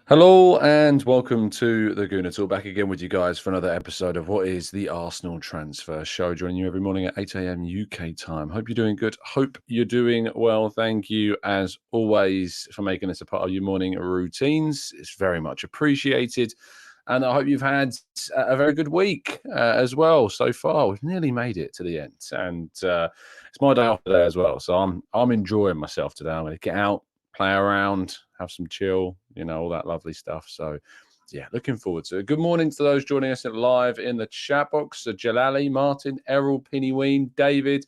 Hello and welcome to the Gooner Talk. Back again with you guys for another episode of what is the Arsenal Transfer Show. Joining you every morning at 8 a.m. UK time. Hope you're doing good. Hope you're doing well. Thank you as always for making this a part of your morning routines. It's very much appreciated. And I hope you've had a very good week as well so far. We've nearly made it to the end. And it's my day off today as well. So I'm enjoying myself today. I'm going to get out, play around, have some chill, all that lovely stuff. So, yeah, looking forward to it. Good morning to those joining us live in the chat box. Jalali, Martin, Errol, Pinnyween, David,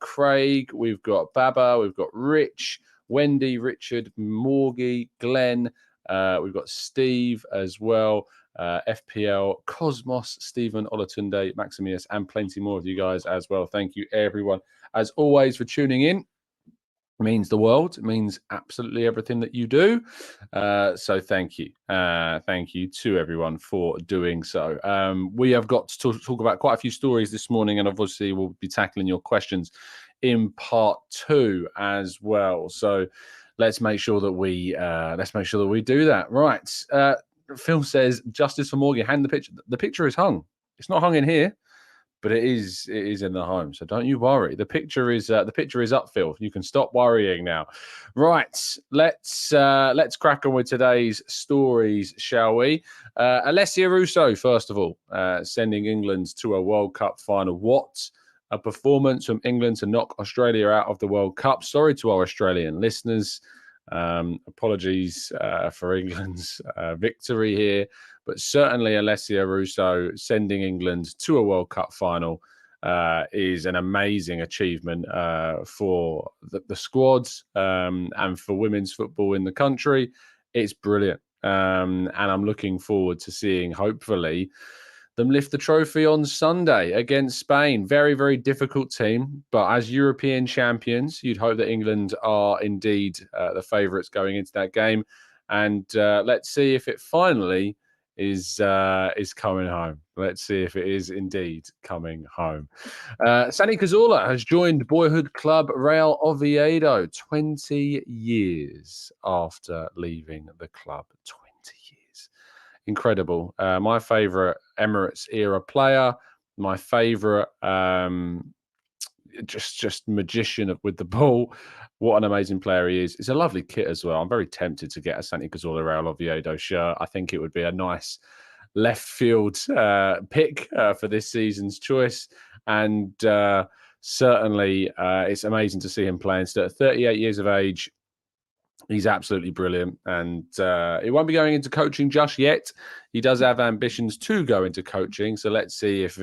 Craig. We've got Baba. We've got Rich, Wendy, Richard, Morgie, Glenn. We've got Steve as well. FPL, Cosmos, Stephen, Olatunde, Maximius, and plenty more of you guys as well. Thank you, everyone, as always, for tuning in. Means the world. It means absolutely everything that you do. So thank you. Thank you to everyone for doing so. We have got to talk about quite a few stories this morning, and obviously we'll be tackling your questions in part 2 as well. So let's make sure that we do that. Right. Phil says, Justice for Morgan, hand the picture. The picture is hung. It's not hung in here, but it is in the home, so don't you worry. The picture is up, Phil. You can stop worrying now. Right, let's crack on with today's stories, shall we? Alessia Russo, first of all, sending England to a World Cup final. What a performance from England to knock Australia out of the World Cup. Sorry to our Australian listeners. Apologies for England's victory here. But certainly Alessia Russo sending England to a World Cup final is an amazing achievement for the squads and for women's football in the country. It's brilliant. And I'm looking forward to seeing, hopefully, them lift the trophy on Sunday against Spain. Very, very difficult team. But as European champions, you'd hope that England are indeed the favourites going into that game. And let's see if it finally is coming home. Let's see if it is indeed coming home. Santi Cazorla has joined boyhood club Real Oviedo 20 years after leaving the club. 20 years. Incredible. My favourite Emirates era player. My favourite just magician with the ball. What an amazing player he is. It's a lovely kit as well. I'm very tempted to get a Santi Cazorla Real Oviedo shirt. I think it would be a nice left field pick for this season's choice. And certainly it's amazing to see him playing. Still at 38 years of age, he's absolutely brilliant. And he won't be going into coaching just yet. He does have ambitions to go into coaching. So let's see if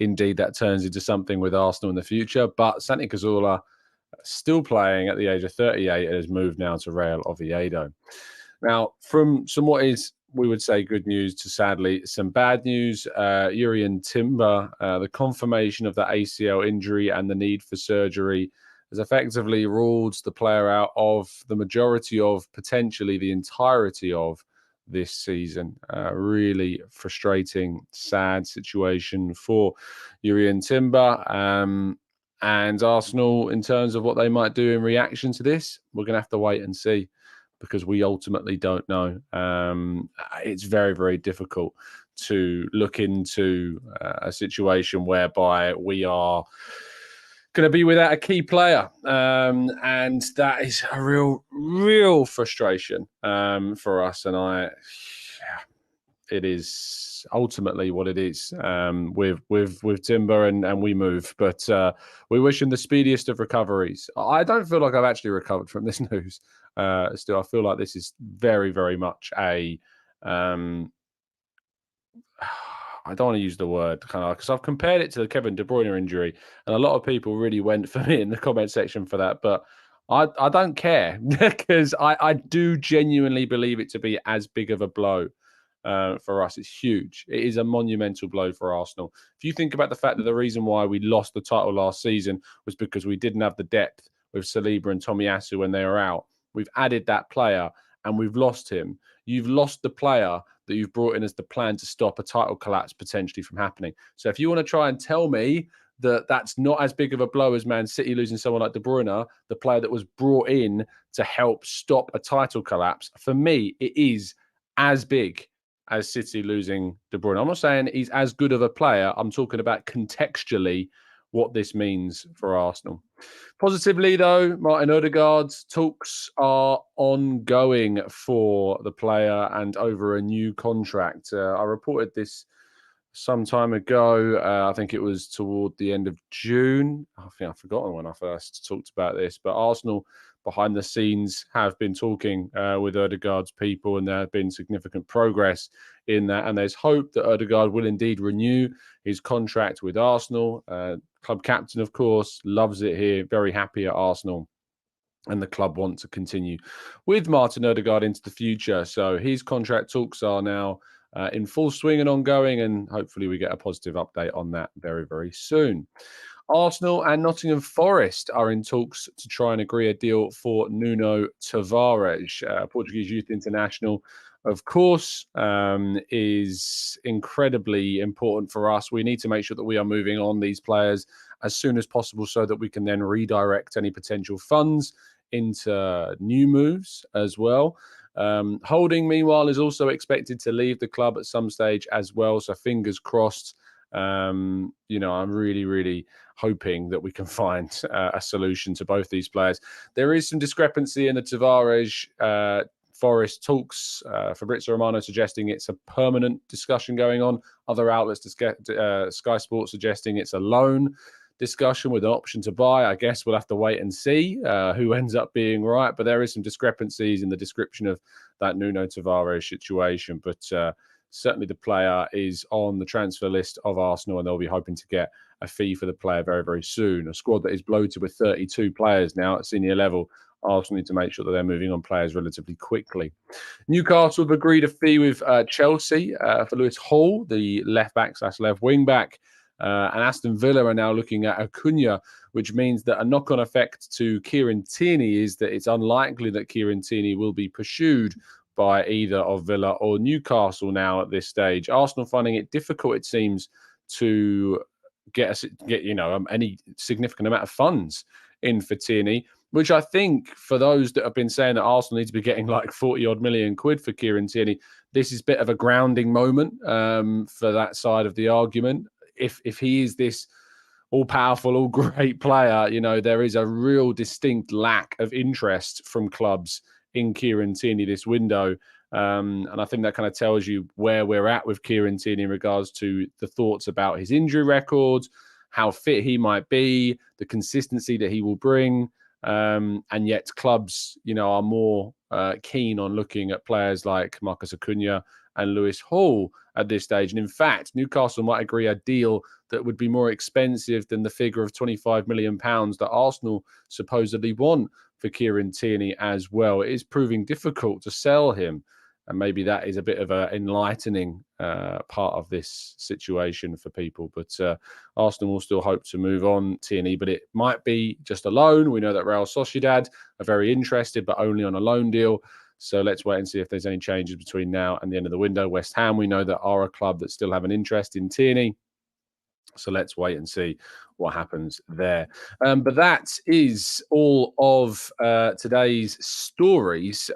indeed that turns into something with Arsenal in the future. But Santi Cazorla still playing at the age of 38 and has moved now to Real Oviedo. Now, from some what is, we would say, good news to, sadly, some bad news. Jurrien Timber, the confirmation of the ACL injury and the need for surgery has effectively ruled the player out of the majority of, potentially the entirety of, this season. Really frustrating, sad situation for Jurrien Timber. And Arsenal, in terms of what they might do in reaction to this, we're going to have to wait and see, because we ultimately don't know. It's very, very difficult to look into a situation whereby we are going to be without a key player. And that is a real frustration for us. And it is ultimately what it is with Timber, and we move. But we wish him the speediest of recoveries. I don't feel like I've actually recovered from this news. Still, I feel like this is very, very much a... I don't want to use the word because I've compared it to the Kevin De Bruyne injury, and a lot of people really went for me in the comment section for that. But I don't care, because I do genuinely believe it to be as big of a blow for us. It's huge. It is a monumental blow for Arsenal. If you think about the fact that the reason why we lost the title last season was because we didn't have the depth with Saliba and Tomiyasu when they were out. We've added that player and we've lost him. You've lost the player that you've brought in as the plan to stop a title collapse potentially from happening. So if you want to try and tell me that that's not as big of a blow as Man City losing someone like De Bruyne, the player that was brought in to help stop a title collapse, for me, it is as big as City losing De Bruyne. I'm not saying he's as good of a player. I'm talking about contextually what this means for Arsenal. Positively, though, Martin Odegaard's talks are ongoing for the player and over a new contract. I reported this some time ago. I think it was toward the end of June. I think I've forgotten when I first talked about this, but Arsenal behind the scenes have been talking with Odegaard's people, and there have been significant progress in that. And there's hope that Odegaard will indeed renew his contract with Arsenal. Club captain, of course, loves it here, very happy at Arsenal. And the club want to continue with Martin Odegaard into the future. So his contract talks are now in full swing and ongoing, and hopefully we get a positive update on that very, very soon. Arsenal and Nottingham Forest are in talks to try and agree a deal for Nuno Tavares, Portuguese youth international. Of course, is incredibly important for us. We need to make sure that we are moving on these players as soon as possible so that we can then redirect any potential funds into new moves as well. Holding, meanwhile, is also expected to leave the club at some stage as well. So fingers crossed. I'm really, really hoping that we can find a solution to both these players. There is some discrepancy in the Tavares Forest talks. Fabrizio Romano suggesting it's a permanent discussion going on. Other outlets, Sky Sports, suggesting it's a loan discussion with an option to buy. I guess we'll have to wait and see who ends up being right. But there is some discrepancies in the description of that Nuno Tavares situation. But certainly the player is on the transfer list of Arsenal, and they'll be hoping to get a fee for the player very, very soon. A squad that is bloated with 32 players now at senior level. Arsenal need to make sure that they're moving on players relatively quickly. Newcastle have agreed a fee with Chelsea for Lewis Hall, the left-back/left wing-back. And Aston Villa are now looking at Acuna, which means that a knock-on effect to Kieran Tierney is that it's unlikely that Kieran Tierney will be pursued by either of Villa or Newcastle now at this stage. Arsenal finding it difficult, it seems, to get any significant amount of funds in for Tierney, which I think for those that have been saying that Arsenal need to be getting like 40-odd million quid for Kieran Tierney, this is a bit of a grounding moment for that side of the argument. If he is this all-powerful, all-great player, there is a real distinct lack of interest from clubs in Kieran Tierney this window. And I think that kind of tells you where we're at with Kieran Tierney in regards to the thoughts about his injury records, how fit he might be, the consistency that he will bring. And yet clubs, are more keen on looking at players like Marcus Acuna and Lewis Hall at this stage. And in fact, Newcastle might agree a deal that would be more expensive than the figure of £25 million that Arsenal supposedly want for Kieran Tierney as well. It is proving difficult to sell him. And maybe that is a bit of an enlightening part of this situation for people. But Arsenal will still hope to move on Tierney, but it might be just a loan. We know that Real Sociedad are very interested, but only on a loan deal. So let's wait and see if there's any changes between now and the end of the window. West Ham, we know that are a club that still have an interest in Tierney. So let's wait and see what happens there. But that is all of today's stories,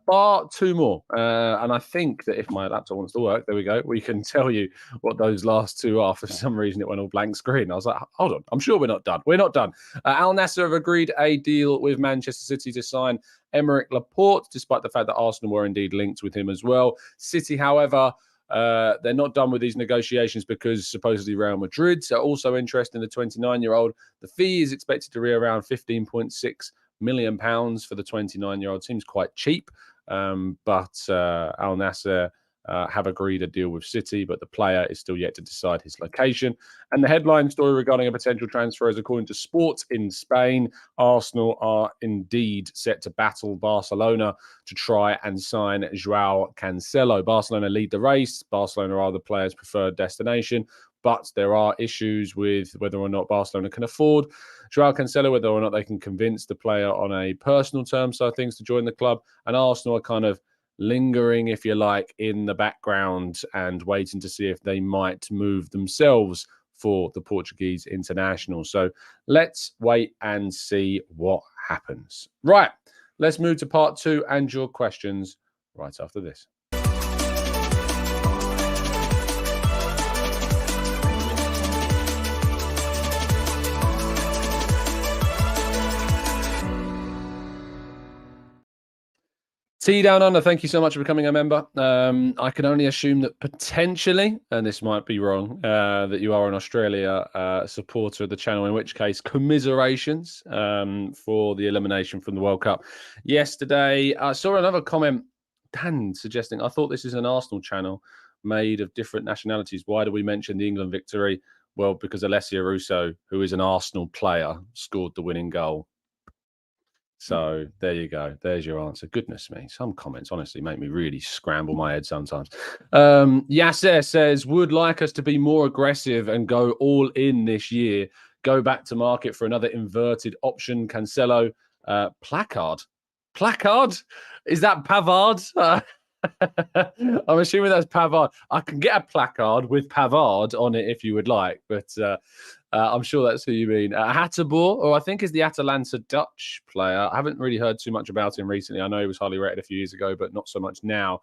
bar two more. And I think that if my laptop wants to work, there we go, we can tell you what those last two are. For some reason, it went all blank screen. I was like, hold on, I'm sure we're not done. We're not done. Al Nassr have agreed a deal with Manchester City to sign Aymeric Laporte, despite the fact that Arsenal were indeed linked with him as well. City, however, they're not done with these negotiations because supposedly Real Madrid are also interested in the 29-year-old. The fee is expected to be around £15.6 million for the 29-year-old. Seems quite cheap, but Al Nassr have agreed a deal with City, but the player is still yet to decide his location. And the headline story regarding a potential transfer is, according to Sport in Spain, Arsenal are indeed set to battle Barcelona to try and sign Joao Cancelo. Barcelona lead the race. Barcelona are the player's preferred destination, but there are issues with whether or not Barcelona can afford Joao Cancelo, whether or not they can convince the player on a personal term side of things to join the club. And Arsenal are kind of lingering, if you like, in the background and waiting to see if they might move themselves for the Portuguese international. So let's wait and see what happens. Right, let's move to part two and your questions right after this. T Down Under, thank you so much for becoming a member. I can only assume that potentially, and this might be wrong, that you are an Australia supporter of the channel, in which case commiserations for the elimination from the World Cup. Yesterday, I saw another comment, Dan, suggesting, I thought this is an Arsenal channel made of different nationalities. Why do we mention the England victory? Well, because Alessia Russo, who is an Arsenal player, scored the winning goal. So there you go. There's your answer. Goodness me. Some comments honestly make me really scramble my head sometimes. Yasser says, would like us to be more aggressive and go all in this year. Go back to market for another inverted option. Cancelo. Placard. Placard? Is that Pavard? I'm assuming that's Pavard. I can get a placard with Pavard on it if you would like, but I'm sure that's who you mean. Hatterboer, or I think is the Atalanta Dutch player. I haven't really heard too much about him recently. I know he was highly rated a few years ago, but not so much now.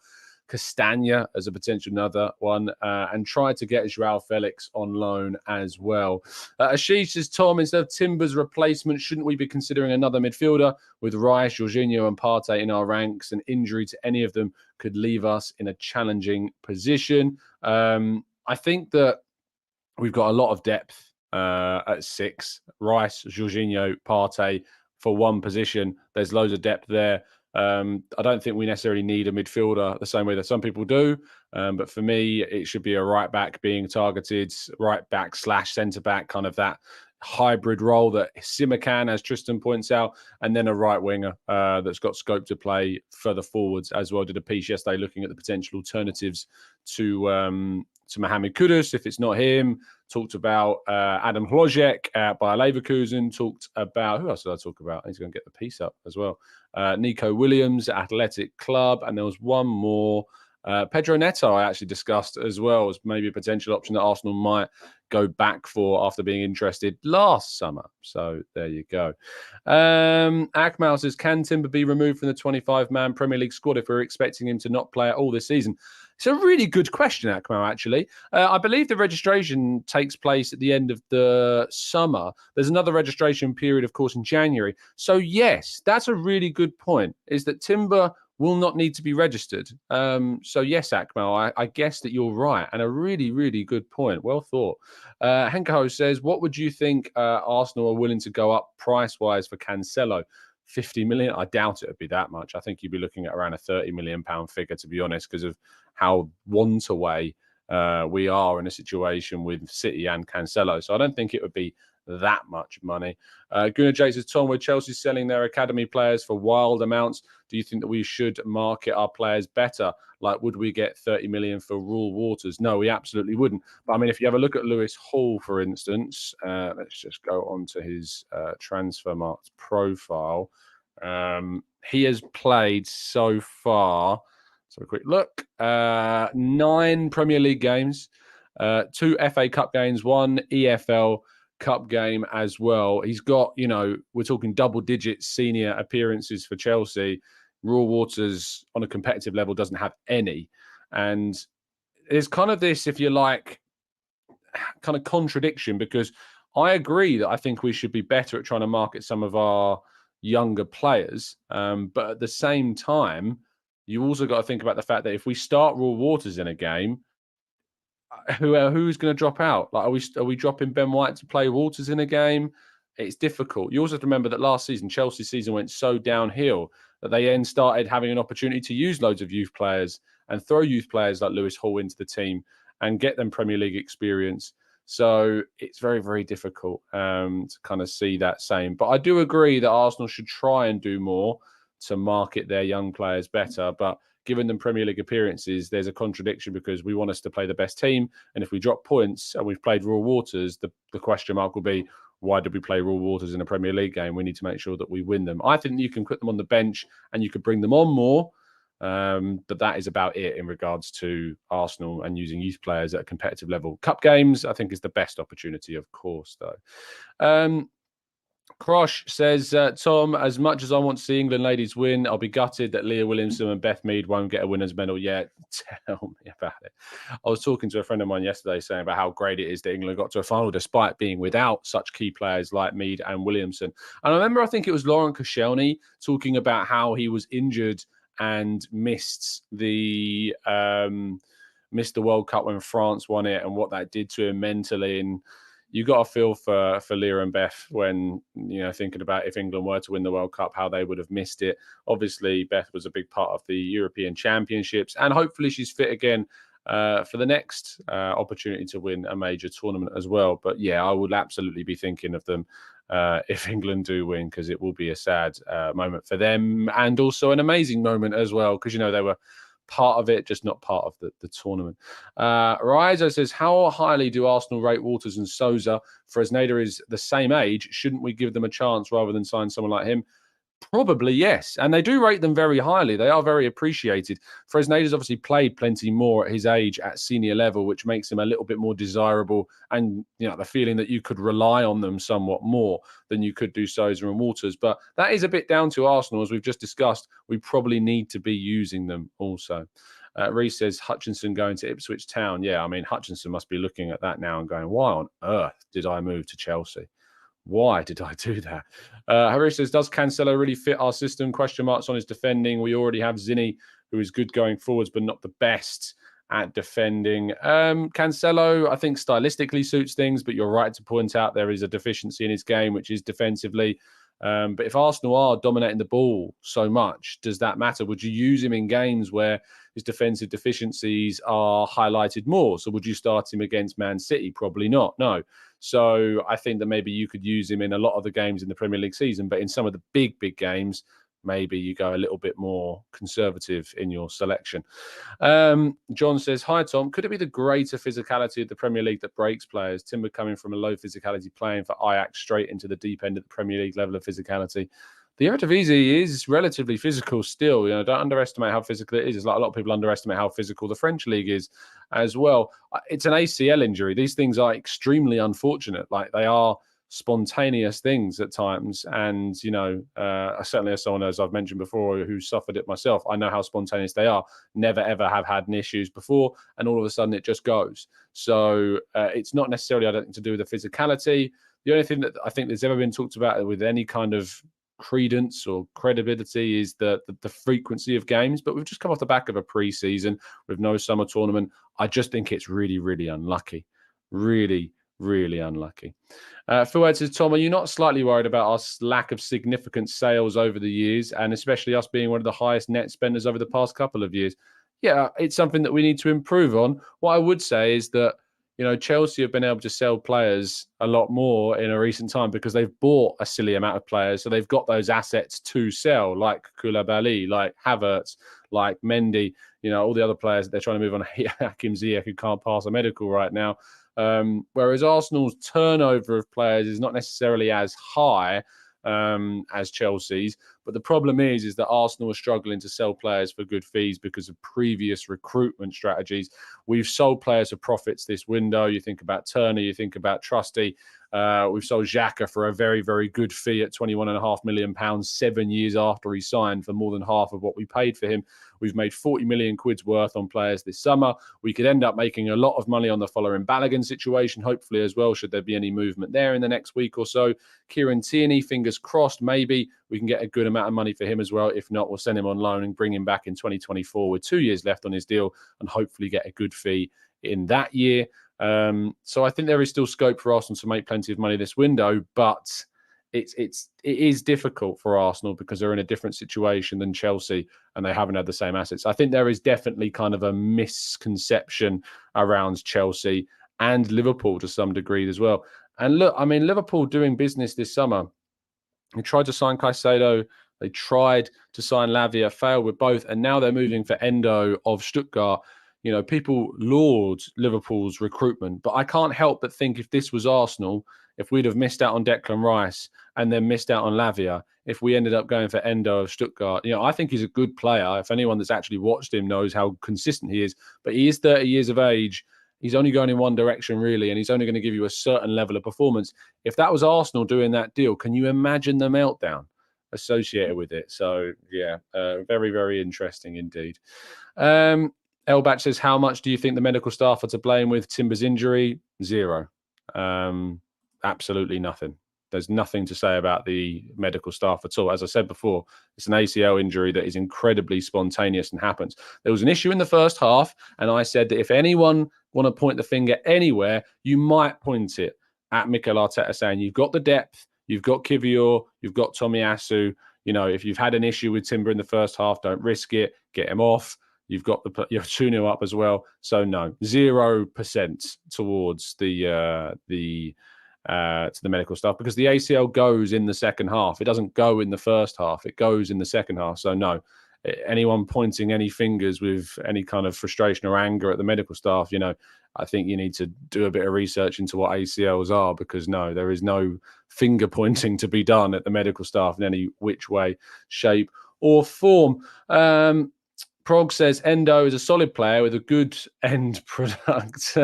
Castagna as a potential another one, and tried to get Joao Felix on loan as well. Ashish says, Tom, instead of Timber's replacement, shouldn't we be considering another midfielder with Rice, Jorginho and Partey in our ranks? An injury to any of them could leave us in a challenging position. I think that we've got a lot of depth at 6. Rice, Jorginho, Partey for one position. There's loads of depth there. I don't think we necessarily need a midfielder the same way that some people do. But for me, it should be a right back being targeted, right back / centre back, kind of that hybrid role that Simakan, as Tristan points out, and then a right winger that's got scope to play further forwards as well. Did a piece yesterday looking at the potential alternatives to Mohamed Kudus if it's not him. Talked about Adam Hlojek by Leverkusen. Talked about, who else did I talk about? I need to go and get the piece up as well. Nico Williams, Athletic Club. And there was one more. Pedro Neto I actually discussed as well as maybe a potential option that Arsenal might go back for after being interested last summer. So there you go. Akmal says, can Timber be removed from the 25-man Premier League squad if we're expecting him to not play at all this season? It's a really good question, Akmal, actually. I believe the registration takes place at the end of the summer. There's another registration period, of course, in January. So, yes, that's a really good point, is that Timber will not need to be registered. So, yes, Akmal, I guess that you're right. And a really, really good point. Well thought. Henko says, what would you think Arsenal are willing to go up price-wise for Cancelo? 50 million? I doubt it would be that much. I think you'd be looking at around a 30 million pound figure, to be honest, because of how want away we are in a situation with City and Cancelo. So I don't think it would be that much money. Gooner J says, Tom, with Chelsea selling their academy players for wild amounts, do you think that we should market our players better? Like, would we get 30 million for Rule Waters? No, we absolutely wouldn't. But I mean, if you have a look at Lewis Hall, for instance, let's just go on to his Transfermarkt profile. He has played so far. So a quick look, 9 Premier League games, 2 FA Cup games, 1 EFL Cup game as well. He's got, we're talking double-digit senior appearances for Chelsea. Raw Waters on a competitive level doesn't have any. And there's kind of this, if you like, kind of contradiction, because I agree that I think we should be better at trying to market some of our younger players. But at the same time, you also got to think about the fact that if we start Raw Waters in a game, who's going to drop out? Like, are we dropping Ben White to play Waters in a game? It's difficult. You also have to remember that last season, Chelsea's season went so downhill that they then started having an opportunity to use loads of youth players and throw youth players like Lewis Hall into the team and get them Premier League experience. So it's very, very difficult to kind of see that same. But I do agree that Arsenal should try and do more to market their young players better. But given them Premier League appearances, there's a contradiction because we want us to play the best team. And if we drop points and we've played Raw Waters, the question mark will be, why did we play Raw Waters in a Premier League game? We need to make sure that we win them. I think you can put them on the bench and you could bring them on more. But that is about it in regards to Arsenal and using youth players at a competitive level. Cup games, I think, is the best opportunity, of course, though. Krosh says, Tom, as much as I want to see England ladies win, I'll be gutted that Leah Williamson and Beth Mead won't get a winner's medal yet. Tell me about it. I was talking to a friend of mine yesterday saying about how great it is that England got to a final despite being without such key players like Mead and Williamson. And I remember, I think it was Lauren Koscielny talking about how he was injured and missed the World Cup when France won it, and what that did to him mentally. And you got to feel for Leah and Beth when, thinking about if England were to win the World Cup, how they would have missed it. Obviously, Beth was a big part of the European Championships, and hopefully she's fit again for the next opportunity to win a major tournament as well. But yeah, I would absolutely be thinking of them if England do win, because it will be a sad moment for them, and also an amazing moment as well, because, they were part of it, just not part of the tournament. Rizo says, how highly do Arsenal rate Waters and Souza? Fresneda is the same age. Shouldn't we give them a chance rather than sign someone like him? Probably, yes. And they do rate them very highly. They are very appreciated. Fresneda's obviously played plenty more at his age at senior level, which makes him a little bit more desirable. And, the feeling that you could rely on them somewhat more than you could do Souza and Waters. But that is a bit down to Arsenal. As we've just discussed, we probably need to be using them also. Reece says, Hutchinson going to Ipswich Town. Yeah, I mean, Hutchinson must be looking at that now and going, why on earth did I move to Chelsea? Why did I do that? Harry says, does Cancelo really fit our system? Question marks on his defending. We already have Zinni, who is good going forwards, but not the best at defending. Cancelo, I think, stylistically suits things, but you're right to point out there is a deficiency in his game, which is defensively. But if Arsenal are dominating the ball so much, does that matter? Would you use him in games where his defensive deficiencies are highlighted more? So would you start him against Man City? Probably not, no. So I think that maybe you could use him in a lot of the games in the Premier League season, but in some of the big games, maybe you go a little bit more conservative in your selection. John says, hi, Tom. Could it be the greater physicality of the Premier League that breaks players? Timber coming from a low physicality playing for Ajax straight into the deep end of the Premier League level of physicality. The Eredivisie is relatively physical still. Don't underestimate how physical it is. It's like a lot of people underestimate how physical the French league is as well. It's an ACL injury. These things are extremely unfortunate. Like, they are spontaneous things at times. And, certainly as someone, as I've mentioned before, who suffered it myself, I know how spontaneous they are. Never, ever have had any issues before. And all of a sudden it just goes. So it's not necessarily, I don't think, to do with the physicality. The only thing that I think that's ever been talked about with any kind of credence or credibility is the frequency of games. But we've just come off the back of a pre-season with no summer tournament. I just think it's really, really unlucky. Really, really unlucky. Phil Ed says, Tom, are you not slightly worried about our lack of significant sales over the years, and especially us being one of the highest net spenders over the past couple of years? Yeah, it's something that we need to improve on. What I would say is that, Chelsea have been able to sell players a lot more in a recent time because they've bought a silly amount of players. So they've got those assets to sell, like Koulibaly, like Havertz, like Mendy, all the other players that they're trying to move on. Hakim Ziyech, who can't pass a medical right now. Whereas Arsenal's turnover of players is not necessarily as high as Chelsea's. But the problem is that Arsenal are struggling to sell players for good fees because of previous recruitment strategies. We've sold players for profits this window. You think about Tierney, you think about Trusty. We've sold Xhaka for a very, very good fee at £21.5 million 7 years after he signed, for more than half of what we paid for him. We've made 40 million quid's worth on players this summer. We could end up making a lot of money on the following Balogun situation, hopefully as well, should there be any movement there in the next week or so. Kieran Tierney, fingers crossed, maybe we can get a good amount of money for him as well. If not, we'll send him on loan and bring him back in 2024 with 2 years left on his deal and hopefully get a good fee in that year. So I think there is still scope for Arsenal to make plenty of money this window, but it is difficult for Arsenal because they're in a different situation than Chelsea and they haven't had the same assets. I think there is definitely kind of a misconception around Chelsea and Liverpool to some degree as well. And look, I mean, Liverpool doing business this summer. They tried to sign Caicedo. They tried to sign Lavia, failed with both, and now they're moving for Endo of Stuttgart. People laud Liverpool's recruitment, but I can't help but think if this was Arsenal, if we'd have missed out on Declan Rice and then missed out on Lavia, if we ended up going for Endo of Stuttgart, I think he's a good player. If anyone that's actually watched him knows how consistent he is, but he is 30 years of age. He's only going in one direction, really, and he's only going to give you a certain level of performance. If that was Arsenal doing that deal, can you imagine the meltdown associated with it? So, yeah, very, very interesting indeed. Elbach says, how much do you think the medical staff are to blame with Timber's injury? Zero. Absolutely nothing. There's nothing to say about the medical staff at all. As I said before, it's an ACL injury that is incredibly spontaneous and happens. There was an issue in the first half, and I said that if anyone want to point the finger anywhere, you might point it at Mikel Arteta, saying you've got the depth, you've got Kivior, you've got Tomiyasu. If you've had an issue with Timber in the first half, don't risk it. Get him off. You've got your 2-0 up as well. So no, 0% towards the to the medical stuff, because the ACL goes in the second half. It doesn't go in the first half. It goes in the second half. So no, anyone pointing any fingers with any kind of frustration or anger at the medical staff, I think you need to do a bit of research into what ACLs are, because no, there is no finger pointing to be done at the medical staff in any which way, shape or form. Prog says Endo is a solid player with a good end product.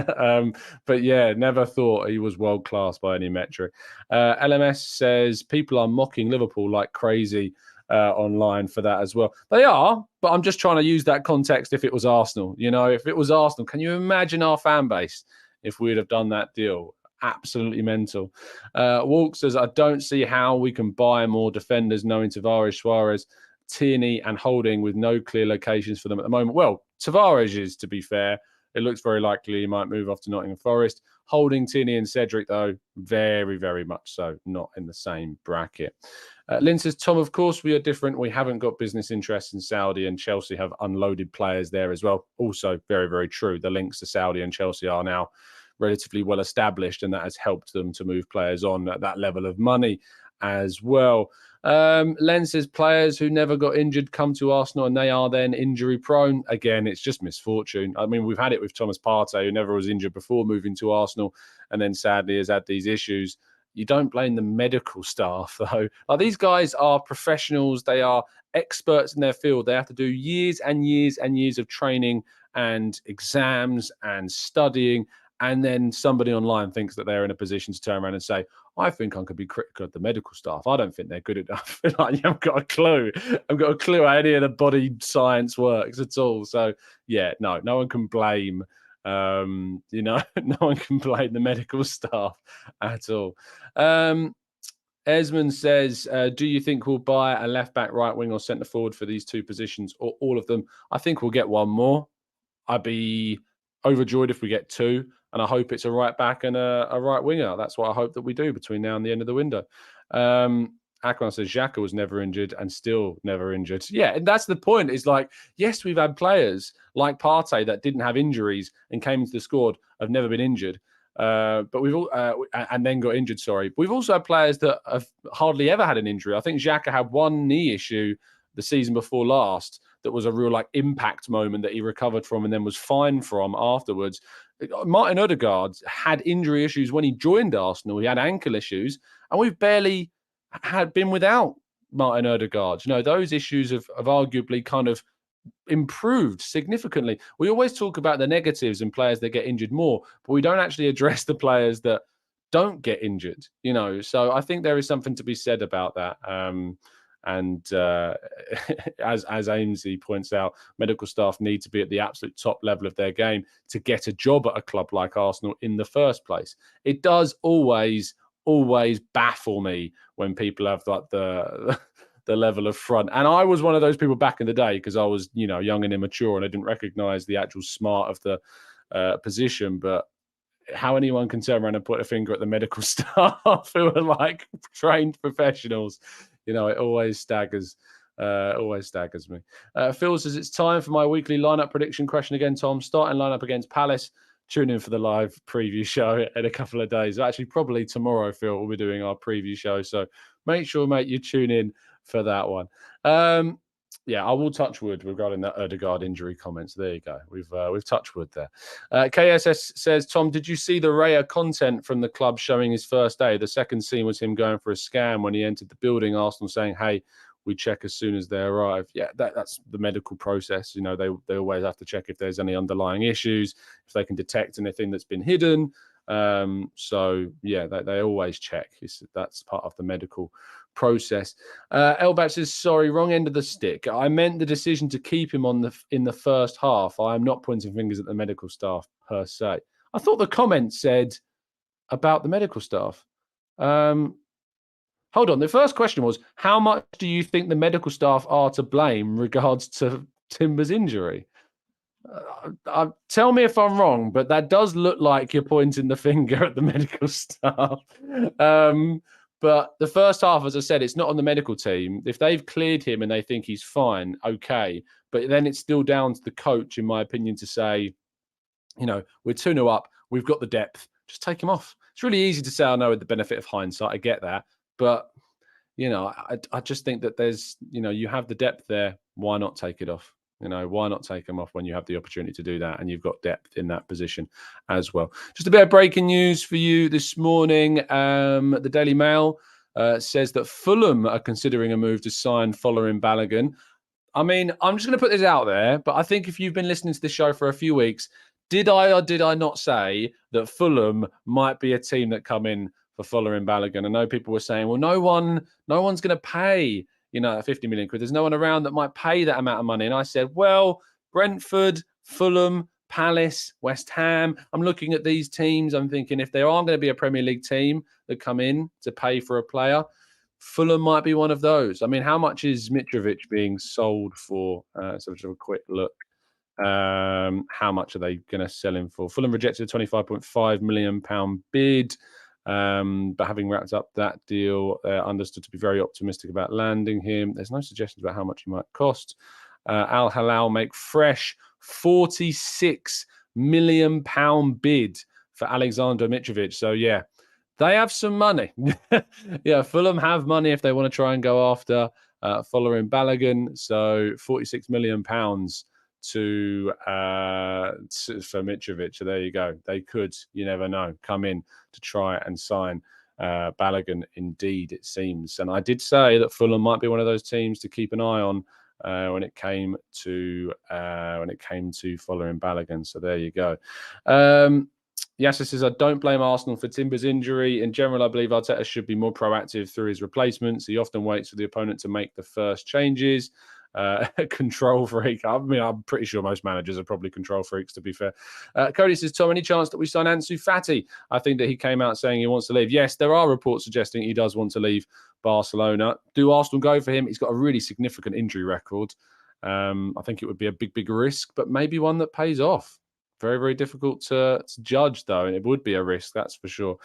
But yeah, never thought he was world class by any metric. LMS says people are mocking Liverpool like crazy online for that as well. They are, but I'm just trying to use that context. If it was Arsenal, if it was Arsenal, can you imagine our fan base if we'd have done that deal? Absolutely mental. Walk says, I don't see how we can buy more defenders knowing Tavares, Suarez, Tierney and Holding with no clear locations for them at the moment. Well, Tavares is, to be fair, it looks very likely he might move off to Nottingham Forest. Holding, Tierney and Cedric, though, very, very much so, not in the same bracket. Lynn says, Tom, of course we are different. We haven't got business interests in Saudi, and Chelsea have unloaded players there as well. Also, very, very true. The links to Saudi and Chelsea are now relatively well established, and that has helped them to move players on at that level of money as well. Len says players who never got injured come to Arsenal and they are then injury prone. Again, it's just misfortune. I mean, we've had it with Thomas Partey, who never was injured before moving to Arsenal, and then sadly has had these issues. You don't blame the medical staff, though. Like, these guys are professionals. They are experts in their field. They have to do years and years and years of training and exams and studying. And then somebody online thinks that they're in a position to turn around and say, I think I could be critical of the medical staff. I don't think they're good enough. Like, you haven't got a clue. I've got a clue how any of the body science works at all. So, yeah, no one can blame, no one can blame the medical staff at all. Esmond says, do you think we'll buy a left back, right wing or centre forward for these two positions, or all of them? I think we'll get one more. I'd be overjoyed if we get two, and I hope it's a right back and a right winger. That's what I hope that we do between now and the end of the window. Akron says Xhaka was never injured and still never injured. Yeah, and that's the point. Is like, yes, we've had players like Partey that didn't have injuries and came into the squad, have never been injured, but we've all and then got injured. Sorry, but we've also had players that have hardly ever had an injury. I think Xhaka had one knee issue the season before last that was a real impact moment that he recovered from and then was fine from afterwards. Martin Odegaard had injury issues when he joined Arsenal. He had ankle issues, and we've barely had been without Martin Odegaard. Those issues have arguably kind of improved significantly. We always talk about the negatives and players that get injured more, but we don't actually address the players that don't get injured. So I think there is something to be said about that. And as Ainsley points out, medical staff need to be at the absolute top level of their game to get a job at a club like Arsenal in the first place. It does always baffle me when people have the level of front. And I was one of those people back in the day, because I was, young and immature, and I didn't recognize the actual smart of the position. But how anyone can turn around and put a finger at the medical staff who are trained professionals, it always staggers me. Phil says, it's time for my weekly lineup prediction question again, Tom. Starting lineup against Palace. Tune in for the live preview show in a couple of days. Actually, probably tomorrow, Phil, we'll be doing our preview show. So make sure, mate, you tune in for that one. Yeah, I will touch wood regarding that Odegaard injury comments. There you go. We've touched wood there. KSS says, Tom, did you see the rare content from the club showing his first day? The second scene was him going for a scan when he entered the building. Arsenal saying, hey, we check as soon as they arrive. Yeah, that's the medical process. They always have to check if there's any underlying issues, if they can detect anything that's been hidden. So yeah, they always check. That's part of the medical process. Elbach says, sorry, wrong end of the stick. I meant the decision to keep him in the first half. I am not pointing fingers at the medical staff per se. I thought the comment said about the medical staff. hold on. The first question was, how much do you think the medical staff are to blame regards to Timber's injury? Tell me if I'm wrong, but that does look like you're pointing the finger at the medical staff. But the first half, as I said, it's not on the medical team. If they've cleared him and they think he's fine, okay. But then it's still down to the coach, in my opinion, to say, we're 2-0 up. We've got the depth. Just take him off. It's really easy to say, I know, with the benefit of hindsight. I get that. But, I just think that there's, you have the depth there. Why not take it off? Why not take them off when you have the opportunity to do that and you've got depth in that position as well? Just a bit of breaking news for you this morning. The Daily Mail says that Fulham are considering a move to sign following Balogun. I mean, I'm just going to put this out there, but I think if you've been listening to this show for a few weeks, did I or did I not say that Fulham might be a team that come in for following Balogun? I know people were saying, well, no one's going to pay 50 million quid. There's no one around that might pay that amount of money. And I said, well, Brentford, Fulham, Palace, West Ham. I'm looking at these teams. I'm thinking if there aren't going to be a Premier League team that come in to pay for a player, Fulham might be one of those. I mean, how much is Mitrovic being sold for? So just have a quick look. How much are they going to sell him for? Fulham rejected a £25.5 million bid. But having wrapped up that deal, they're understood to be very optimistic about landing him. There's no suggestions about how much he might cost. Al Hilal make fresh £46 million bid for Alexander Mitrovic. So, yeah, they have some money. Yeah, Fulham have money if they want to try and go after following Balogun. So, £46 million for Mitrovic. So there you go. They could, you never know, come in to try and sign Balogun. Indeed, it seems. And I did say that Fulham might be one of those teams to keep an eye on when it came to following Balogun. So there you go. Yasser says, I don't blame Arsenal for Timber's injury. In general, I believe Arteta should be more proactive through his replacements. He often waits for the opponent to make the first changes. Control freak. I mean, I'm pretty sure most managers are probably control freaks, to be fair. Cody says, Tom, any chance that we sign Ansu Fati? I think that he came out saying he wants to leave. Yes, there are reports suggesting he does want to leave Barcelona. Do Arsenal go for him? He's got a really significant injury record. I think it would be a big risk, but maybe one that pays off. Very, very difficult to judge, though, and it would be a risk, that's for sure.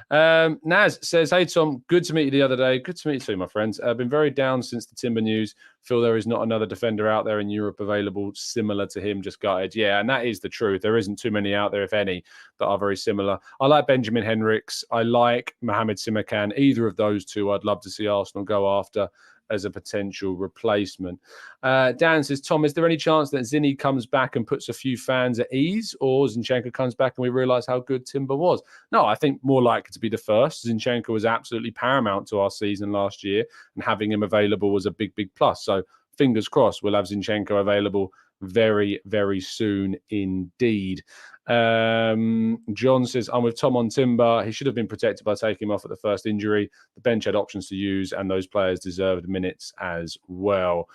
Naz says, hey, Tom, good to meet you the other day. Good to meet you too, my friends. I've been very down since the Timber news. Feel there is not another defender out there in Europe available similar to him, just gutted. Yeah, and that is the truth. There isn't too many out there, if any, that are very similar. I like Benjamin Henriks. I like Mohamed Simakan. Either of those two I'd love to see Arsenal go after as a potential replacement. Dan says, Tom, is there any chance that Zinni comes back and puts a few fans at ease, or Zinchenko comes back and we realise how good Timber was? No, I think more likely to be the first. Zinchenko was absolutely paramount to our season last year, and having him available was a big plus. So fingers crossed we'll have Zinchenko available very, very soon indeed. John says, I'm with Tom on Timber. He should have been protected by taking him off at the first injury. The bench had options to use, and those players deserved minutes as well.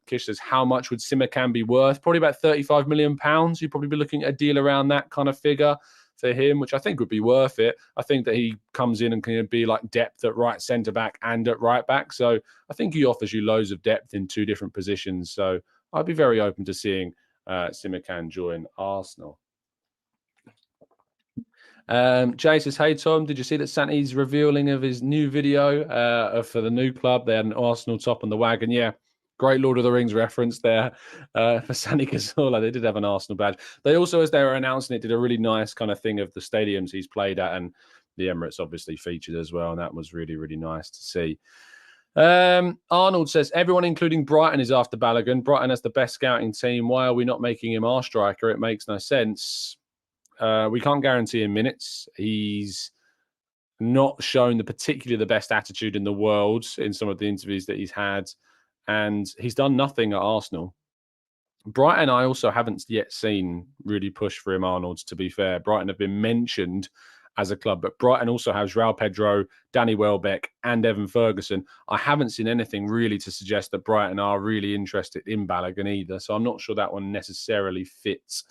Kish says, how much would Simakan be worth? Probably about £35 million. You'd probably be looking at a deal around that kind of figure for him, which I think would be worth it. I think that he comes in and can be like depth at right centre back and at right back. So I think he offers you loads of depth in two different positions. So I'd be very open to seeing Simakan join Arsenal. Jay says, hey, Tom, did you see that Santi's revealing of his new video for the new club? They had an Arsenal top on the wagon. Yeah, great Lord of the Rings reference there for Santi Cazorla. They did have an Arsenal badge. They also, as they were announcing it, did a really nice kind of thing of the stadiums he's played at, and the Emirates obviously featured as well, and that was really, really nice to see. Arnold says, everyone including Brighton is after Balogun. Brighton has the best scouting team. Why are we not making him our striker? It makes no sense. We can't guarantee him minutes. He's not shown particularly the best attitude in the world in some of the interviews that he's had, and he's done nothing at Arsenal. Brighton, I also haven't yet seen really push for him, Arnold, to be fair. Brighton have been mentioned as a club, but Brighton also has Joao Pedro, Danny Welbeck, and Evan Ferguson. I haven't seen anything really to suggest that Brighton are really interested in Balogun either, so I'm not sure that one necessarily fits.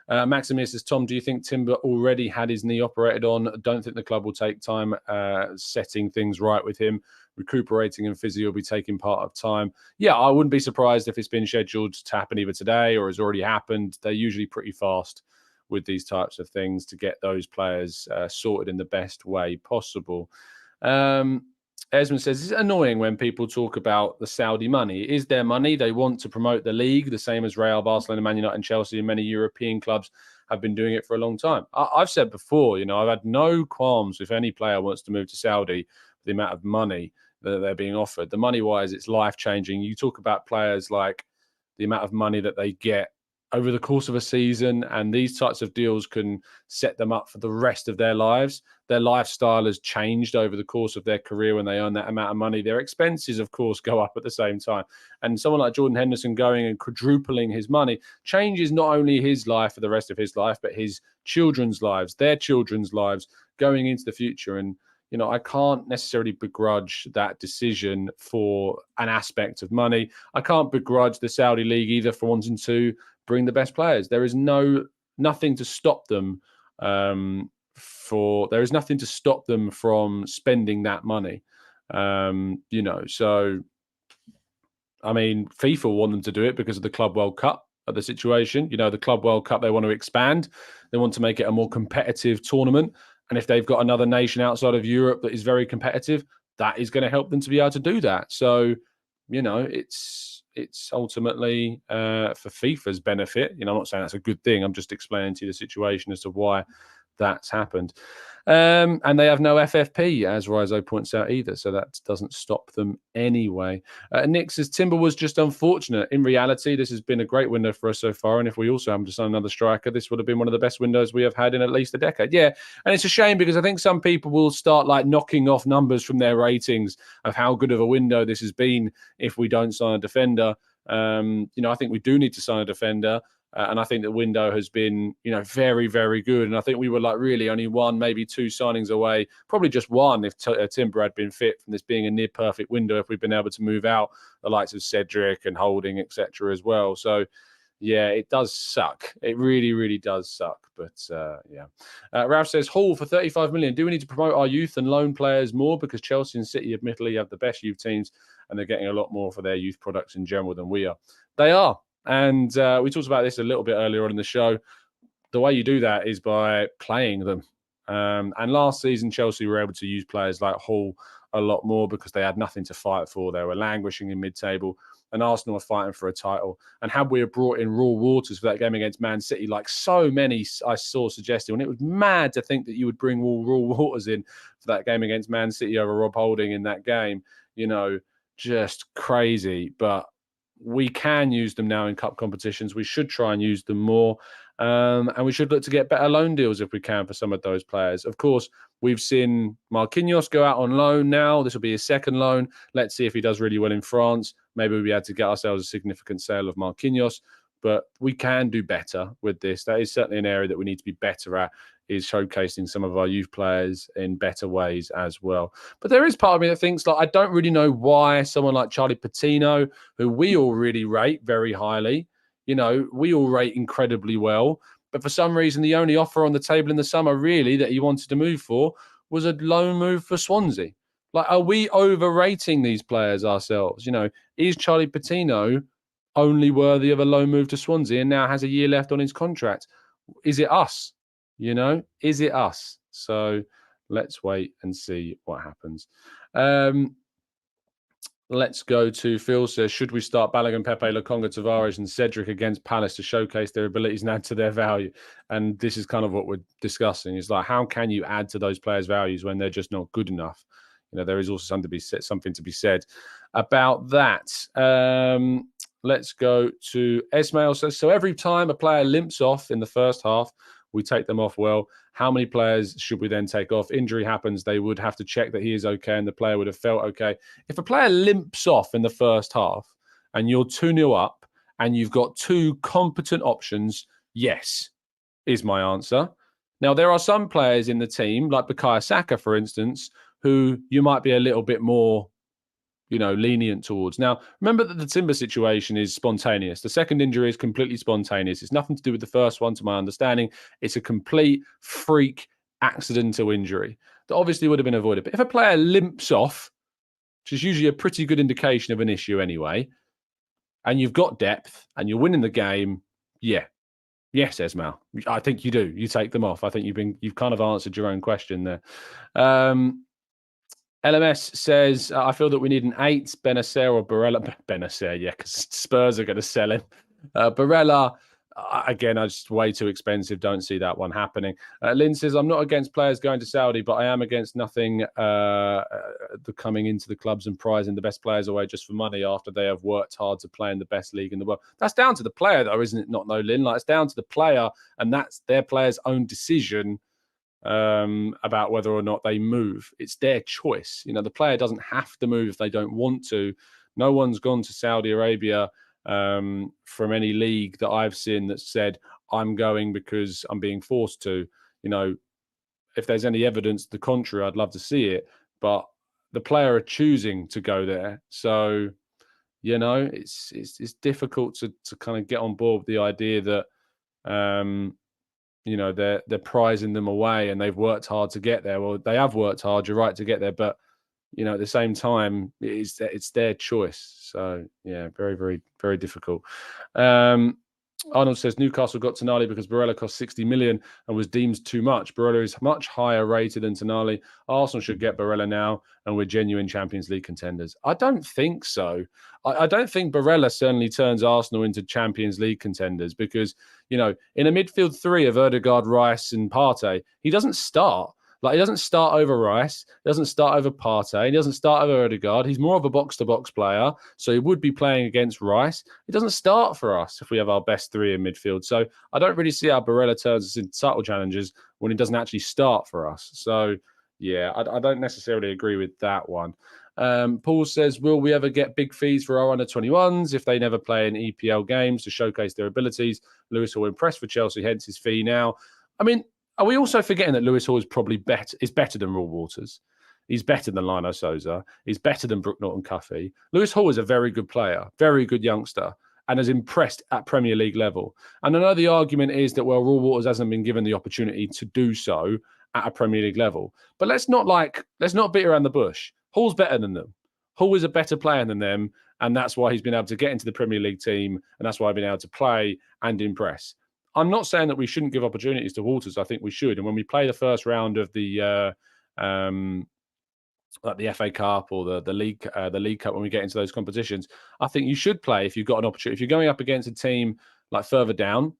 Maximus says, Tom, do you think Timber already had his knee operated on? Don't think the club will take time setting things right with him. Recuperating and physio will be taking part of time. Yeah, I wouldn't be surprised if it's been scheduled to happen either today or has already happened. They're usually pretty fast with these types of things to get those players sorted in the best way possible. Esmond says, it's annoying when people talk about the Saudi money. It is their money. They want to promote the league, the same as Real, Barcelona, Man United and Chelsea and many European clubs have been doing it for a long time. I've said before, I've had no qualms if any player wants to move to Saudi, the amount of money that they're being offered. The money-wise, it's life-changing. You talk about players like the amount of money that they get over the course of a season, and these types of deals can set them up for the rest of their lives. Their lifestyle has changed over the course of their career when they earn that amount of money. Their expenses, of course, go up at the same time. And someone like Jordan Henderson going and quadrupling his money changes not only his life for the rest of his life, but his children's lives, their children's lives going into the future. And I can't necessarily begrudge that decision for an aspect of money. I can't begrudge the Saudi League either for wanting to bring the best players. There is nothing to stop them there is nothing to stop them from spending that money. So I mean, FIFA want them to do it because of the Club World Cup of the situation. The Club World Cup, they want to expand. They want to make it a more competitive tournament. And if they've got another nation outside of Europe that is very competitive, that is going to help them to be able to do that. So, it's ultimately for FIFA's benefit. I'm not saying that's a good thing. I'm just explaining to you the situation as to why that's happened. And they have no FFP, as Rizo points out, either. So that doesn't stop them anyway. Nick says, Timber was just unfortunate. In reality, this has been a great window for us so far. And if we also haven't signed another striker, this would have been one of the best windows we have had in at least a decade. Yeah. And it's a shame because I think some people will start knocking off numbers from their ratings of how good of a window this has been if we don't sign a defender. I think we do need to sign a defender. And I think the window has been, very, very good. And I think we were really only one, maybe two signings away, probably just one if Timber had been fit from this being a near perfect window, if we've been able to move out the likes of Cedric and Holding, etc. as well. So, yeah, it does suck. It really, really does suck. But, yeah. Ralph says, Hall for 35 million. Do we need to promote our youth and loan players more? Because Chelsea and City admittedly have the best youth teams and they're getting a lot more for their youth products in general than we are. They are. And we talked about this a little bit earlier on in the show. The way you do that is by playing them. And last season, Chelsea were able to use players like Hall a lot more because they had nothing to fight for. They were languishing in mid-table. And Arsenal were fighting for a title. And had we have brought in Raw Waters for that game against Man City, like so many I saw suggesting, and it was mad to think that you would bring Raw Waters in for that game against Man City over Rob Holding in that game. Just crazy. But we can use them now in cup competitions. We should try and use them more. And we should look to get better loan deals if we can for some of those players. Of course, we've seen Marquinhos go out on loan now. This will be his second loan. Let's see if he does really well in France. Maybe we'll be able to get ourselves a significant sale of Marquinhos. But we can do better with this. That is certainly an area that we need to be better at, is showcasing some of our youth players in better ways as well. But there is part of me that thinks, I don't really know why someone like Charlie Patino, who we all really rate very highly, we all rate incredibly well. But for some reason, the only offer on the table in the summer, really, that he wanted to move for was a loan move for Swansea. Are we overrating these players ourselves? Is Charlie Patino only worthy of a loan move to Swansea and now has a year left on his contract? Is it us? Is it us? So let's wait and see what happens. Let's go to Phil says, should we start Balogun, Pepe, Lokonga, Tavares and Cedric against Palace to showcase their abilities and add to their value? And this is kind of what we're discussing. Is how can you add to those players' values when they're just not good enough? There is also something to be said about that. Let's go to Esmail says, so every time a player limps off in the first half, we take them off well. How many players should we then take off? Injury happens. They would have to check that he is okay and the player would have felt okay. If a player limps off in the first half and you're 2-0 up and you've got two competent options, yes, is my answer. Now, there are some players in the team, like Bukayo Saka, for instance, who you might be a little bit more lenient towards. Now, remember that the Timber situation is spontaneous. The second injury is completely spontaneous. It's nothing to do with the first one, to my understanding. It's a complete freak accidental injury that obviously would have been avoided. But if a player limps off, which is usually a pretty good indication of an issue anyway, and you've got depth and you're winning the game, yes, Esmail, I think you do. You take them off. I think you've kind of answered your own question there. LMS says, I feel that we need an 8, Benacer or Barella. Benacer, yeah, because Spurs are going to sell him. Barella, again, just way too expensive. Don't see that one happening. Lynn says, I'm not against players going to Saudi, but I am against nothing coming into the clubs and prizing the best players away just for money after they have worked hard to play in the best league in the world. That's down to the player, though, isn't it? Not no, Lynn. Like, it's down to the player, and that's their player's own decision about whether or not they move. It's their choice. The player doesn't have to move if they don't want to. No one's gone to Saudi Arabia from any league that I've seen that said, I'm going because I'm being forced to. If there's any evidence to the contrary, I'd love to see it. But the player are choosing to go there. So, it's difficult to kind of get on board with the idea that they're prizing them away and they've worked hard to get there. Well, they have worked hard, you're right, to get there, but at the same time, it's their choice. So yeah, very, very, very difficult. Arnold says Newcastle got Tonali because Barella cost 60 million and was deemed too much. Barella is much higher rated than Tonali. Arsenal should get Barella now, and we're genuine Champions League contenders. I don't think so. I don't think Barella certainly turns Arsenal into Champions League contenders because, in a midfield 3 of Odegaard, Rice and Partey, he doesn't start. Like, he doesn't start over Rice, he doesn't start over Partey, he doesn't start over Odegaard. He's more of a box-to-box player, so he would be playing against Rice. He doesn't start for us if we have our best 3 in midfield. So I don't really see how Barella turns us into title challengers when he doesn't actually start for us. So, yeah, I don't necessarily agree with that one. Paul says, will we ever get big fees for our under-21s if they never play in EPL games to showcase their abilities? Lewis will impress for Chelsea, hence his fee now. I mean, are we also forgetting that Lewis Hall is probably better than Raw Waters? He's better than Lino Souza. He's better than Brook Norton-Cuffy. Lewis Hall is a very good player, very good youngster, and has impressed at Premier League level. And I know the argument is that, well, Raw Waters hasn't been given the opportunity to do so at a Premier League level. But let's not beat around the bush. Hall's better than them. Hall is a better player than them, and that's why he's been able to get into the Premier League team, and that's why he's been able to play and impress. I'm not saying that we shouldn't give opportunities to Waters. I think we should. And when we play the first round of the FA Cup or the League Cup, when we get into those competitions, I think you should play if you've got an opportunity. If you're going up against a team like further down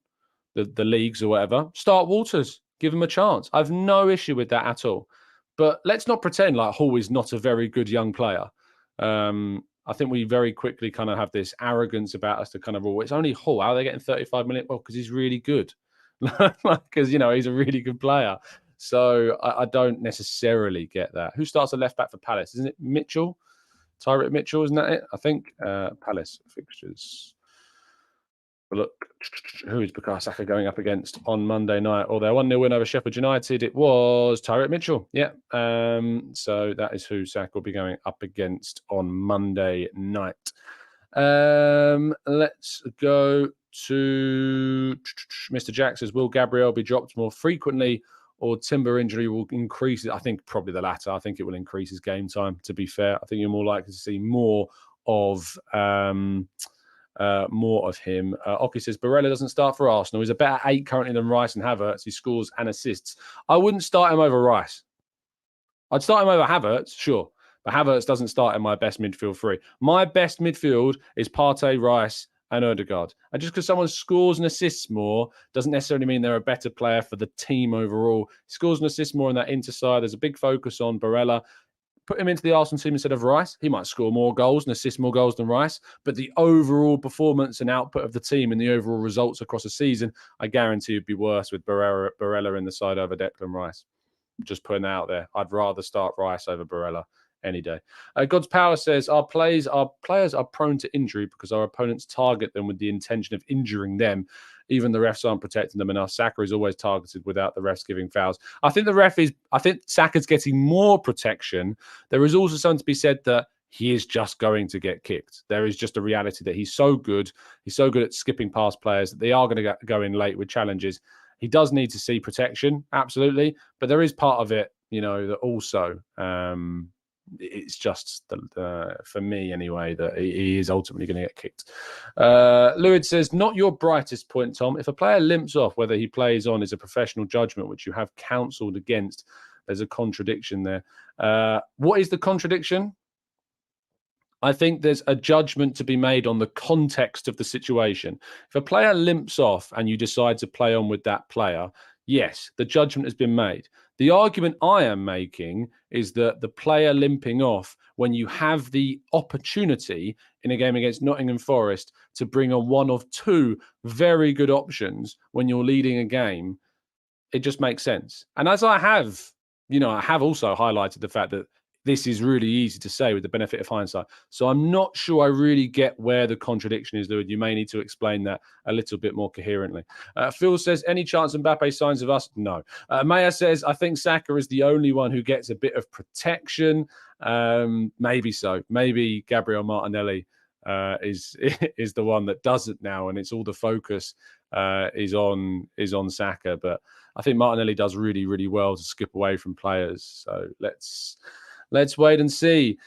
the leagues or whatever, start Waters. Give him a chance. I've no issue with that at all. But let's not pretend like Hall is not a very good young player. I think we very quickly kind of have this arrogance about us to kind of rule, it's only Hall. How are they getting 35 million? Well, because he's really good. Because, he's a really good player. So I don't necessarily get that. Who starts a left back for Palace? Isn't it Mitchell? Tyrant Mitchell, isn't that it? I think Palace fixtures. But look, who is Bukayo Saka going up against on Monday night? Or their 1-0 win over Sheffield United. It was Tyrant Mitchell. Yeah. So that is who Saka will be going up against on Monday night. Let's go to Mr. Jack says, will Gabriel be dropped more frequently or Timber injury will increase? I think probably the latter. I think it will increase his game time, to be fair. I think you're more likely to see more of him. Oki says, Barella doesn't start for Arsenal. He's a better 8 currently than Rice and Havertz. He scores and assists. I wouldn't start him over Rice. I'd start him over Havertz, sure. But Havertz doesn't start in my best midfield 3. My best midfield is Partey, Rice, and Odegaard. And just because someone scores and assists more doesn't necessarily mean they're a better player for the team overall. He scores and assists more in that interside. There's a big focus on Barella. Put him into the Arsenal team instead of Rice. He might score more goals and assist more goals than Rice. But the overall performance and output of the team and the overall results across a season, I guarantee would be worse with Barella in the side over Declan Rice. Just putting that out there. I'd rather start Rice over Barella any day. God's Power says, our players are prone to injury because our opponents target them with the intention of injuring them. Even the refs aren't protecting them enough. Saka is always targeted without the refs giving fouls. I think Saka's getting more protection. There is also something to be said that he is just going to get kicked. There is just a reality that he's so good. He's so good at skipping past players that they are going to go in late with challenges. He does need to see protection, absolutely. But there is part of it, that also it's just, for me anyway, that he is ultimately going to get kicked. Lewis says, not your brightest point, Tom. If a player limps off, whether he plays on is a professional judgment, which you have counselled against. There's a contradiction there. What is the contradiction? I think there's a judgment to be made on the context of the situation. If a player limps off and you decide to play on with that player, yes, the judgment has been made. The argument I am making is that the player limping off, when you have the opportunity in a game against Nottingham Forest to bring on one of two very good options when you're leading a game, it just makes sense. And as I have, I have also highlighted the fact that this is really easy to say with the benefit of hindsight. So I'm not sure I really get where the contradiction is, Lewis. You may need to explain that a little bit more coherently. Phil says, any chance Mbappe signs of us? No. Maya says, I think Saka is the only one who gets a bit of protection. Maybe so. Maybe Gabriel Martinelli is the one that doesn't now, and it's all the focus is on Saka. But I think Martinelli does really, really well to skip away from players. So let's wait and see.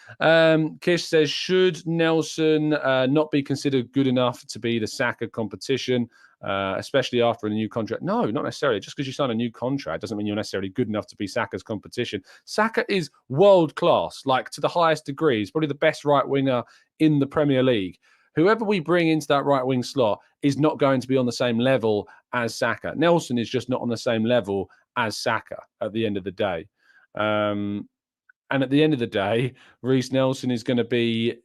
Kish says, should Nelson not be considered good enough to be the Saka competition, especially after a new contract? No, not necessarily. Just because you sign a new contract doesn't mean you're necessarily good enough to be Saka's competition. Saka is world class, like to the highest degree. He's probably the best right winger in the Premier League. Whoever we bring into that right wing slot is not going to be on the same level as Saka. Nelson is just not on the same level as Saka at the end of the day. And at the end of the day, Reiss Nelson is going to be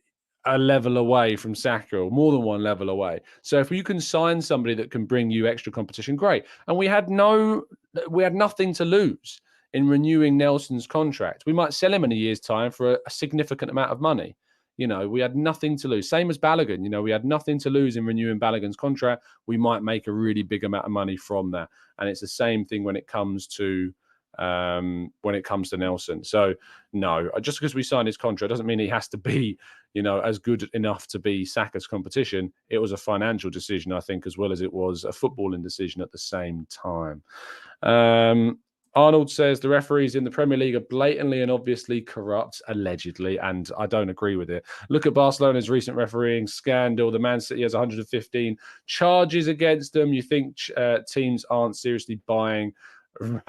a level away from Saka, or more than one level away. So if you can sign somebody that can bring you extra competition, great. And we had nothing to lose in renewing Nelson's contract. We might sell him in a year's time for a significant amount of money. We had nothing to lose. Same as Balogun. We had nothing to lose in renewing Balogun's contract. We might make a really big amount of money from that. And it's the same thing when it comes to Nelson. So no, just because we signed his contract doesn't mean he has to be, as good enough to be Saka's competition. It was a financial decision, I think, as well as it was a footballing decision at the same time. Arnold says the referees in the Premier League are blatantly and obviously corrupt, allegedly, and I don't agree with it. Look at Barcelona's recent refereeing scandal. The Man City has 115 charges against them. You think teams aren't seriously buying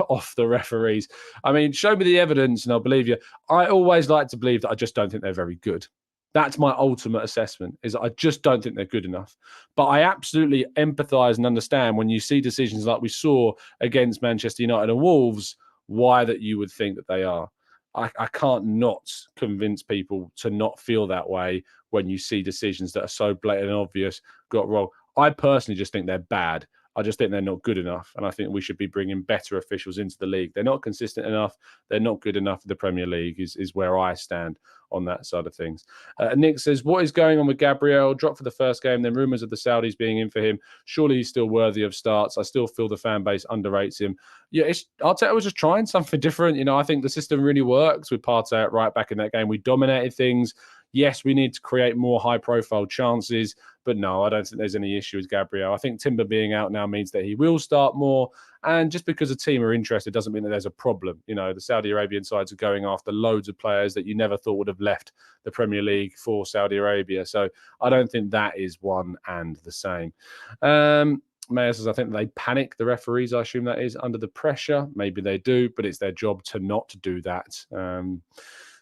off the referees? I mean, show me the evidence and I'll believe you. I always like to believe that I just don't think they're very good. That's my ultimate assessment, is that I just don't think they're good enough. But I absolutely empathise and understand when you see decisions like we saw against Manchester United and Wolves, why that you would think that they are. I can't not convince people to not feel that way when you see decisions that are so blatant and obvious got wrong. I personally just think they're bad. I just think they're not good enough. And I think we should be bringing better officials into the league. They're not consistent enough. They're not good enough for the Premier League is where I stand on that side of things. Nick says, what is going on with Gabriel? Dropped for the first game, then rumours of the Saudis being in for him. Surely he's still worthy of starts. I still feel the fan base underrates him. Yeah, I'll tell you, I was just trying something different. I think the system really works with Partey at right back in that game. We dominated things. Yes, we need to create more high-profile chances, but no, I don't think there's any issue with Gabriel. I think Timber being out now means that he will start more, and just because a team are interested doesn't mean that there's a problem. The Saudi Arabian sides are going after loads of players that you never thought would have left the Premier League for Saudi Arabia, so I don't think that is one and the same. Mayor says, I think they panic, the referees, I assume that is, under the pressure. Maybe they do, but it's their job to not do that.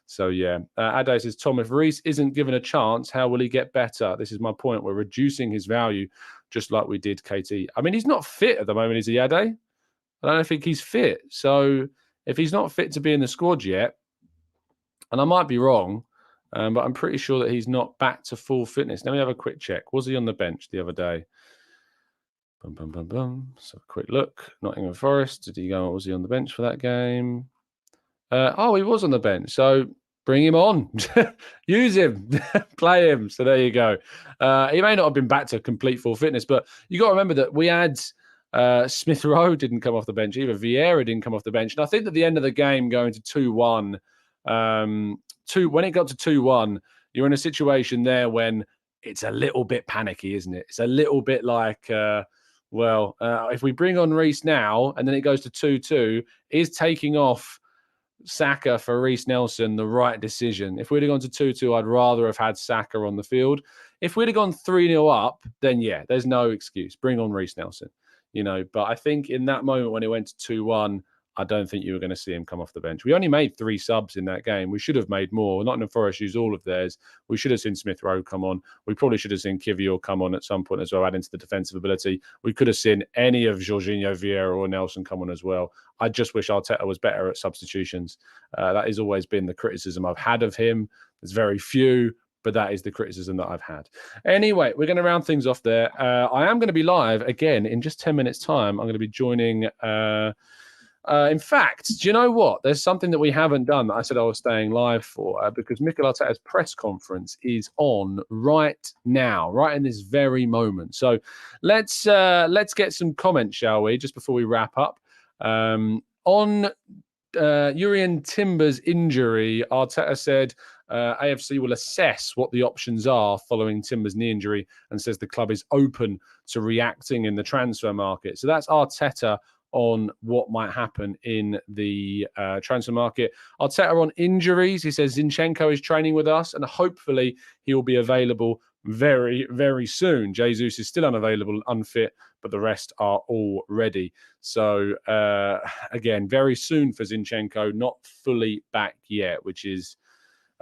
So, yeah. Ade says, Tom, if Reiss isn't given a chance, how will he get better? This is my point. We're reducing his value just like we did KT. I mean, he's not fit at the moment, is he, Ade? I don't think he's fit. So, if he's not fit to be in the squad yet, and I might be wrong, but I'm pretty sure that he's not back to full fitness. Let me have a quick check. Was he on the bench the other day? So, a quick look. Nottingham Forest. Did he go? Was he on the bench for that game? He was on the bench. So bring him on. Use him. Play him. So there you go. He may not have been back to complete full fitness, but you got to remember that we had Smith Rowe didn't come off the bench either. Vieira didn't come off the bench. And I think at the end of the game, going to 2-1, when it got to 2-1, you're in a situation there when it's a little bit panicky, isn't it? It's a little bit like, if we bring on Reece now and then it goes to 2-2, is taking off Saka for Reece Nelson the right decision? If we'd have gone to 2-2, I'd rather have had Saka on the field. If we'd have gone 3-0 up, then yeah, there's no excuse. Bring on Reece Nelson, But I think in that moment when it went to 2-1, I don't think you were going to see him come off the bench. We only made 3 subs in that game. We should have made more. Nottingham Forest used all of theirs. We should have seen Smith Rowe come on. We probably should have seen Kivior come on at some point as well, add into the defensive ability. We could have seen any of Jorginho, Vieira or Nelson come on as well. I just wish Arteta was better at substitutions. That has always been the criticism I've had of him. There's very few, but that is the criticism that I've had. Anyway, we're going to round things off there. I am going to be live again in just 10 minutes' time. I'm going to be joining... in fact, do you know what? There's something that we haven't done that I said I was staying live for because Mikel Arteta's press conference is on right now, right in this very moment. So let's get some comments, shall we, just before we wrap up. On Jurrien Timber's injury, Arteta said AFC will assess what the options are following Timber's knee injury and says the club is open to reacting in the transfer market. So that's Arteta on what might happen in the transfer market. Arteta on injuries. He says Zinchenko is training with us and hopefully he will be available very, very soon. Jesus is still unavailable, unfit, but the rest are all ready. So, again, very soon for Zinchenko, not fully back yet, which is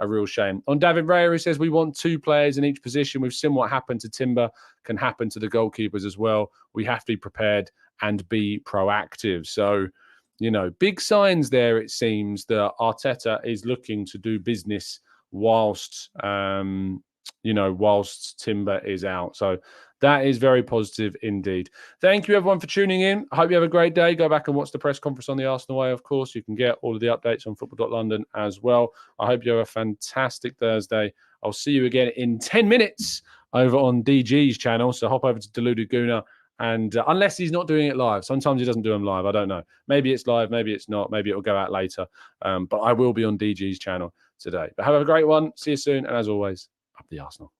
a real shame. On David Raya, he says we want 2 players in each position. We've seen what happened to Timber can happen to the goalkeepers as well. We have to be prepared and be proactive. So, big signs there, it seems, that Arteta is looking to do business whilst Timber is out. So that is very positive indeed. Thank you, everyone, for tuning in. I hope you have a great day. Go back and watch the press conference on the Arsenal Way, of course. You can get all of the updates on football.london as well. I hope you have a fantastic Thursday. I'll see you again in 10 minutes over on DG's channel. So hop over to Deluded Gooner. And unless he's not doing it live, sometimes he doesn't do them live. I don't know. Maybe it's live, maybe it's not. Maybe it'll go out later. But I will be on DG's channel today. But have a great one. See you soon. And as always, up the Arsenal.